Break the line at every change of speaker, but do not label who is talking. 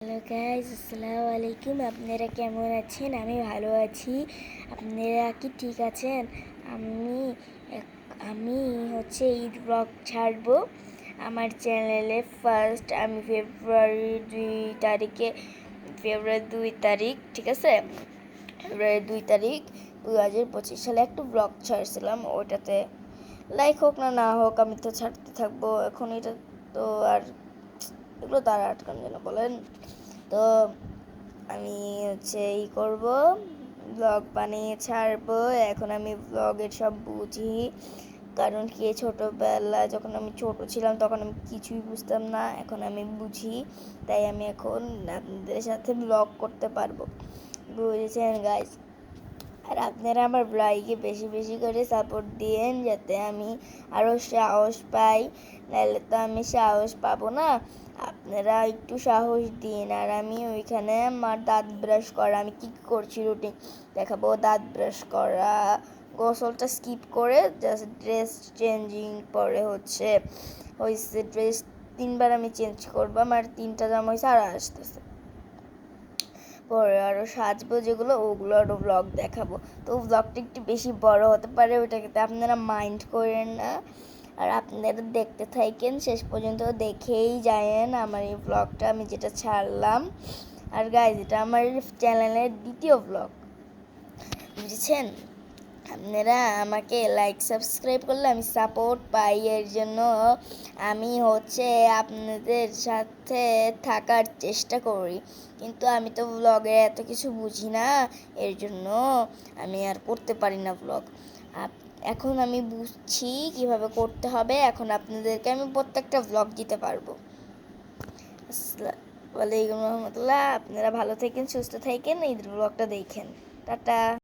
Hello guys, আসসালামু আলাইকুম। আপনারা কেমন আছেন? আমি ভালো আছি। আপনারা কি ঠিক আছেন? আমি আমি ঈদ ব্লগ ছাড়বো আমার চ্যানেলে। ফার্স্ট আমি ফেব্রুয়ারি 2 তারিখ, ঠিক আছে, ফেব্রুয়ারি 2 তারিখ 2025 সালে একটা ব্লগ ছাড়ছিলাম। ওইটাতে লাইক হোক না হোক আমি তো ছাড়তে থাকবো। এখন এটা তো আর এগুলো তারা আটকান যেন বলেন। তো আমি করব, ব্লগ বানিয়ে ছাড়বো। এখন আমি ব্লগের সব বুঝি, কারণ কি ছোটোবেলা যখন আমি ছোট ছিলাম তখন আমি কিছুই বুঝতাম না, এখন আমি বুঝি, তাই আমি এখন আপনাদের সাথে ব্লগ করতে পারবো, বুঝেছেন গাইস? আর আপনারা আমার ব্লগে বেশি বেশি করে সাপোর্ট দিয়েন, যাতে আমি আরও সাহস পাই, নাহলে তো আমি সাহস পাবো না। আপনারা একটু সাহস দিন। আর আমি ওইখানে আমার দাঁত ব্রাশ করা, আমি কী করছি রুটিন দেখাবো। দাঁত ব্রাশ করা, গোসলটা স্কিপ করে জাস্ট ড্রেস চেঞ্জিং পরে হয়েছে ড্রেস 3বার আমি চেঞ্জ করবো। আমার 3টা জামা হয়েছে আর আসতেছে, পরে আরও সাজবো যেগুলো, ওগুলো আরও ব্লগ দেখাবো। তো ব্লগটা একটু বেশি বড় হতে পারে, ওইটাকে আপনারা মাইন্ড করেন না। আর আপনারা দেখতে থাকেন, শেষ পর্যন্ত দেখেই যায়েন আমার এই ব্লগটা, আমি যেটা ছাড়লাম। আর গাইজ, এটা আমার চ্যানেলের দ্বিতীয় ব্লগ, বুঝেছেন? আপনারা আমাকে লাইক সাবস্ক্রাইব করলে আমি সাপোর্ট পাই, এর জন্য আমি আপনাদের সাথে থাকার চেষ্টা করি। কিন্তু আমি তো ব্লগে এত কিছু বুঝি না, এর জন্য আমি আর করতে পারি না ব্লগ। এখন আমি বুঝছি কিভাবে করতে হবে, এখন আপনাদেরকে আমি প্রত্যেকটা ব্লগ দিতে পারবো। আসসালামু আলাইকুম রহমতুল্লাহ। আপনারা ভালো থাকেন, সুস্থ থাকেন, ঈদের ব্লগটা দেখেন। টাটা।